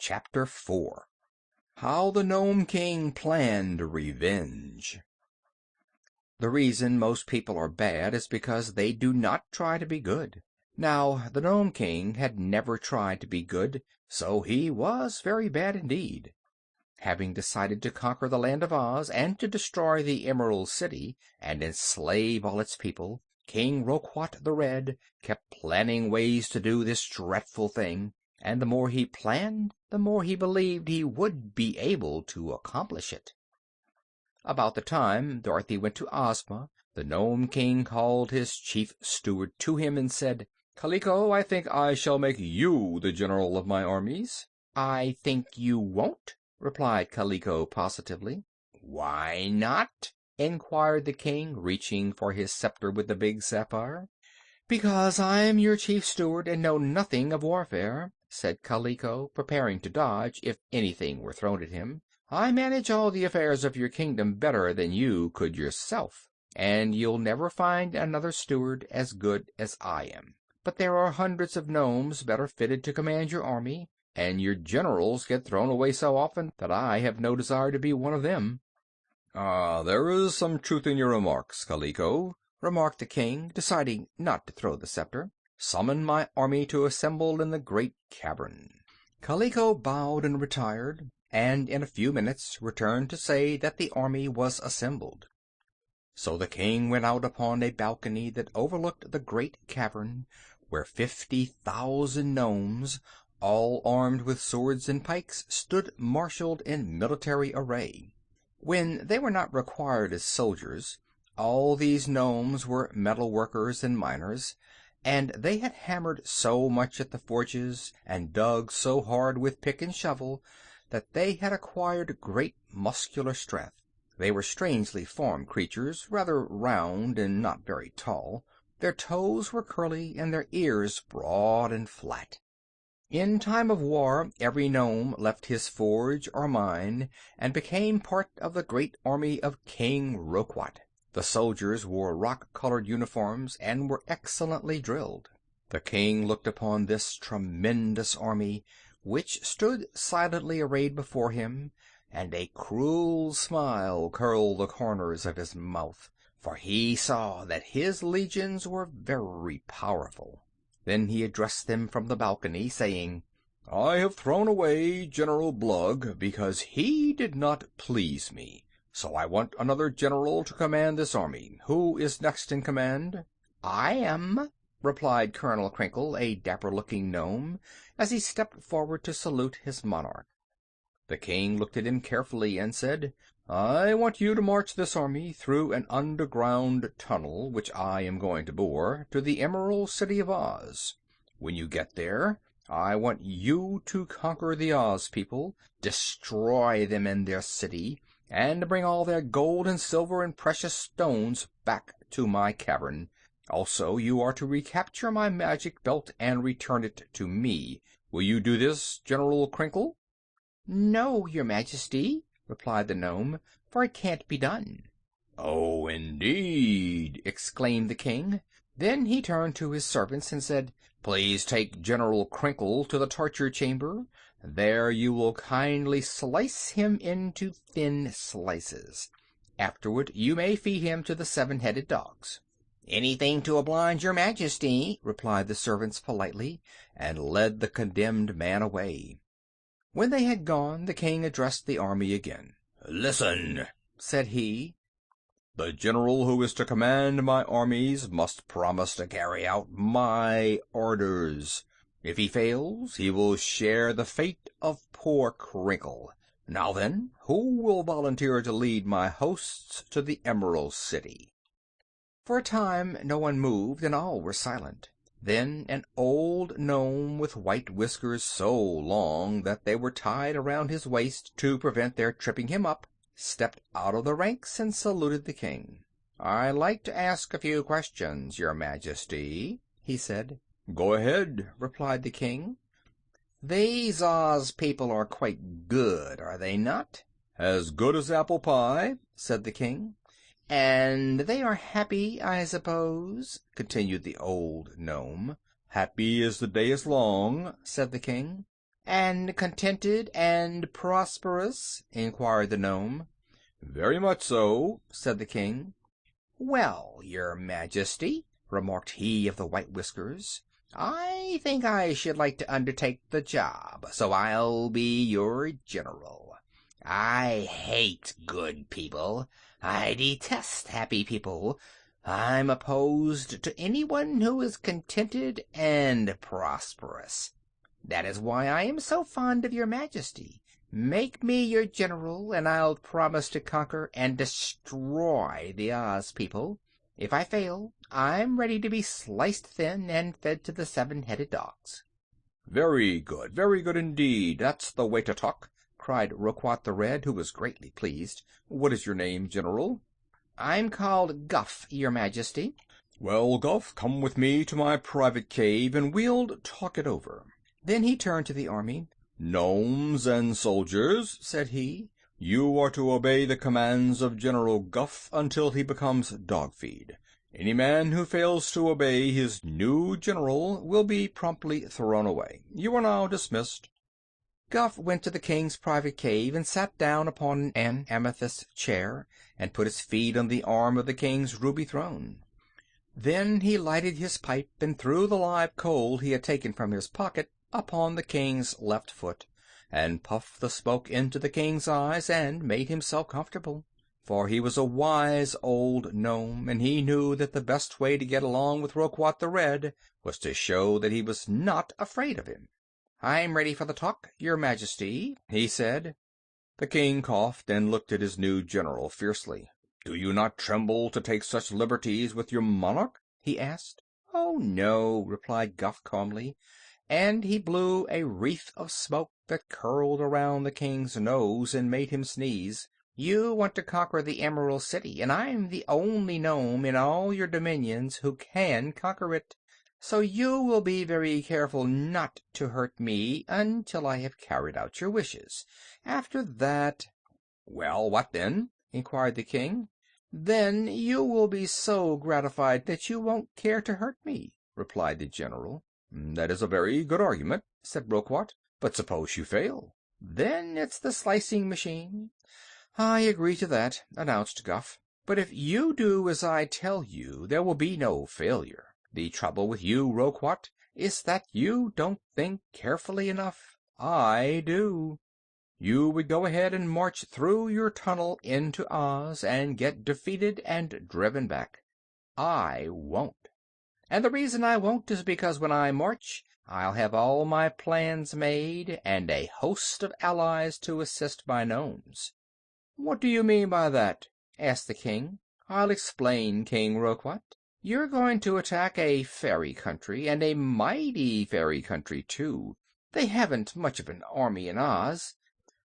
Chapter 4. How the Nome King Planned Revenge. The reason most people are bad is because they do not try to be good. Now, the Nome King had never tried to be good, so he was very bad indeed. Having decided to conquer the land of Oz and to destroy the Emerald City and enslave all its people, King Roquat the Red kept planning ways to do this dreadful thing, and the more he planned, the more he believed he would be able to accomplish it. About the time Dorothy went to Ozma, the Nome King called his chief steward to him and said, "Kaliko, I think I shall make you the general of my armies." "I think you won't," replied Kaliko positively. "Why not?" inquired the king, reaching for his scepter with the big sapphire. "Because I'm your chief steward and know nothing of warfare," said Kaliko, preparing to dodge if anything were thrown at him. "I manage all the affairs of your kingdom better than you could yourself, and you'll never find another steward as good as I am. But there are hundreds of gnomes better fitted to command your army, and your generals get thrown away so often that I have no desire to be one of them." "Ah, there is some truth in your remarks, Kaliko," remarked the king, deciding not to throw the scepter. "Summon my army to assemble in the great cavern." Kaliko bowed and retired, and in a few minutes returned to say that the army was assembled. So the king went out upon a balcony that overlooked the great cavern, where 50,000 gnomes, all armed with swords and pikes, stood marshaled in military array. When they were not required as soldiers, all these gnomes were metal workers and miners, and they had hammered so much at the forges and dug so hard with pick and shovel that they had acquired great muscular strength. They were strangely formed creatures, rather round and not very tall. Their toes were curly and their ears broad and flat. In time of war every gnome left his forge or mine and became part of the great army of King Roquat. The soldiers wore rock-colored uniforms and were excellently drilled. The king looked upon this tremendous army, which stood silently arrayed before him, and a cruel smile curled the corners of his mouth, for he saw that his legions were very powerful. Then he addressed them from the balcony, saying, "I have thrown away General Blug because he did not please me. So I want another general to command this army. Who is next in command?" "I am," replied Colonel Crinkle, a dapper-looking gnome, as he stepped forward to salute his monarch. The king looked at him carefully and said, "I want you to march this army through an underground tunnel, which I am going to bore, to the Emerald City of Oz. When you get there, I want you to conquer the Oz people, destroy them in their city, and bring all their gold and silver and precious stones back to my cavern. Also, you are to recapture my magic belt and return it to me. Will you do this, General Crinkle?" "No, your Majesty," replied the gnome, "for it can't be done." "Oh, indeed!" exclaimed the king. Then he turned to his servants and said, "Please take General Crinkle to the torture chamber. There you will kindly slice him into thin slices. Afterward you may feed him to the 7-headed dogs." "Anything to oblige your Majesty," replied the servants politely, and led the condemned man away. When they had gone, the king addressed the army again. "Listen," said he. "The general who is to command my armies must promise to carry out my orders. If he fails, he will share the fate of poor Crinkle. Now then, who will volunteer to lead my hosts to the Emerald City?" For a time no one moved, and all were silent. Then an old gnome with white whiskers so long that they were tied around his waist to prevent their tripping him up, stepped out of the ranks and saluted the king. "I'd like to ask a few questions, your Majesty," he said. "Go ahead," replied the king. "These Oz people are quite good, are they not?" "As good as apple pie," said the king. "And they are happy, I suppose?" continued the old gnome. "Happy as the day is long," said the king. "And contented and prosperous?" inquired the gnome. "Very much so," said the king. "Well, your Majesty," remarked he of the white whiskers, "I think I should like to undertake the job, so I'll be your general. I hate good people. I detest happy people. I'm opposed to anyone who is contented and prosperous. That is why I am so fond of your Majesty. Make me your general, and I'll promise to conquer and destroy the Oz people. If I fail, I'm ready to be sliced thin and fed to the seven-headed dogs." Very good indeed. That's the way to talk," cried Roquat the Red, who was greatly pleased. "What is your name, General?" "I'm called Guff, your Majesty." "Well, Guff, come with me to my private cave, and we'll talk it over." Then he turned to the army. "Gnomes and soldiers," said he, "you are to obey the commands of General Guff until he becomes dog feed. Any man who fails to obey his new general will be promptly thrown away. You are now dismissed." Guff went to the king's private cave and sat down upon an amethyst chair and put his feet on the arm of the king's ruby throne. Then he lighted his pipe and threw the live coal he had taken from his pocket upon the king's left foot, and puffed the smoke into the king's eyes and made himself comfortable. For he was a wise old gnome, and he knew that the best way to get along with Roquat the Red was to show that he was not afraid of him. "I'm ready for the talk, your Majesty," he said. The king coughed and looked at his new general fiercely. "Do you not tremble to take such liberties with your monarch?" he asked. "Oh, no," replied Guff calmly, and he blew a wreath of smoke that curled around the king's nose and made him sneeze. "You want to conquer the Emerald City, and I'm the only gnome in all your dominions who can conquer it. So you will be very careful not to hurt me until I have carried out your wishes. After that—" "Well, what then?" inquired the king. "Then you will be so gratified that you won't care to hurt me," replied the general. "That is a very good argument," said Roquat. "But suppose you fail?" "Then it's the slicing machine." "I agree to that," announced Guff. "But if you do as I tell you, there will be no failure. The trouble with you, Roquat, is that you don't think carefully enough. I do. You would go ahead and march through your tunnel into Oz and get defeated and driven back. I won't. And the reason I won't is because when I march, I'll have all my plans made and a host of allies to assist my gnomes." "What do you mean by that?" asked the king. "I'll explain, King Roquat. You're going to attack a fairy country, and a mighty fairy country, too. They haven't much of an army in Oz,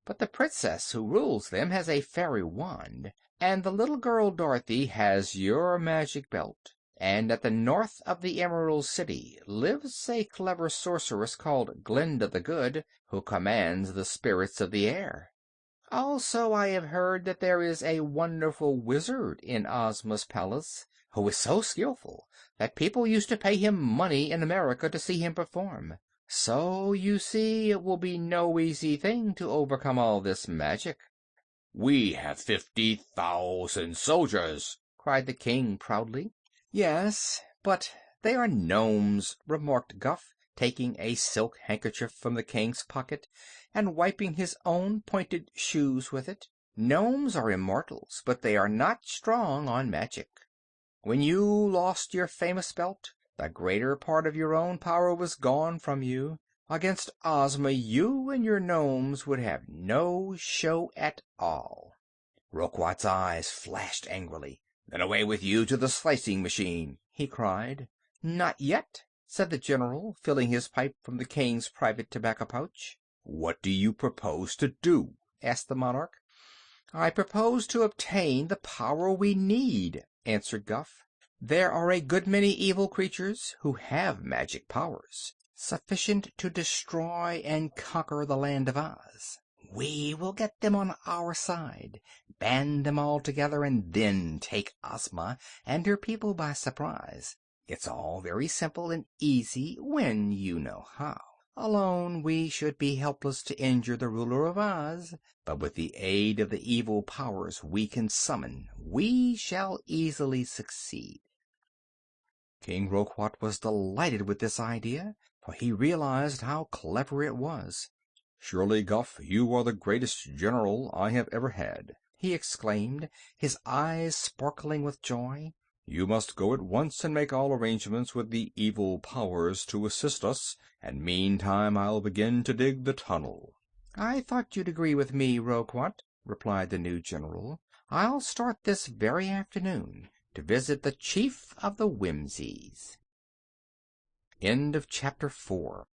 but the princess who rules them has a fairy wand, and the little girl Dorothy has your magic belt. And at the north of the Emerald City lives a clever sorceress called Glinda the Good, who commands the spirits of the air. Also, I have heard that there is a wonderful wizard in Ozma's palace, who is so skillful that people used to pay him money in America to see him perform. So, you see, it will be no easy thing to overcome all this magic." "We have 50,000 soldiers!" cried the king proudly. "Yes, but they are gnomes," remarked Guff, taking a silk handkerchief from the king's pocket and wiping his own pointed shoes with it. "Gnomes are immortals, but they are not strong on magic. When you lost your famous belt, the greater part of your own power was gone from you. Against Ozma, you and your gnomes would have no show at all." Roquat's eyes flashed angrily. "Then away with you to the slicing machine!" he cried. "Not yet," said the general, filling his pipe from the king's private tobacco pouch. "What do you propose to do?" asked the monarch. "I propose to obtain the power we need," answered Guff. "There are a good many evil creatures who have magic powers, sufficient to destroy and conquer the land of Oz. We will get them on our side, band them all together, and then take Ozma and her people by surprise. It's all very simple and easy when you know how." Alone we should be helpless to injure the ruler of Oz, but with the aid of the evil powers we can summon, we shall easily succeed." King Roquat was delighted with this idea, for he realized how clever it was. "Surely, Guph, you are the greatest general I have ever had," he exclaimed, his eyes sparkling with joy. "You must go at once and make all arrangements with the evil powers to assist us, and meantime I'll begin to dig the tunnel." "I thought you'd agree with me, Roquat," replied the new general. "I'll start this very afternoon to visit the Chief of the Whimsies." End of chapter 4.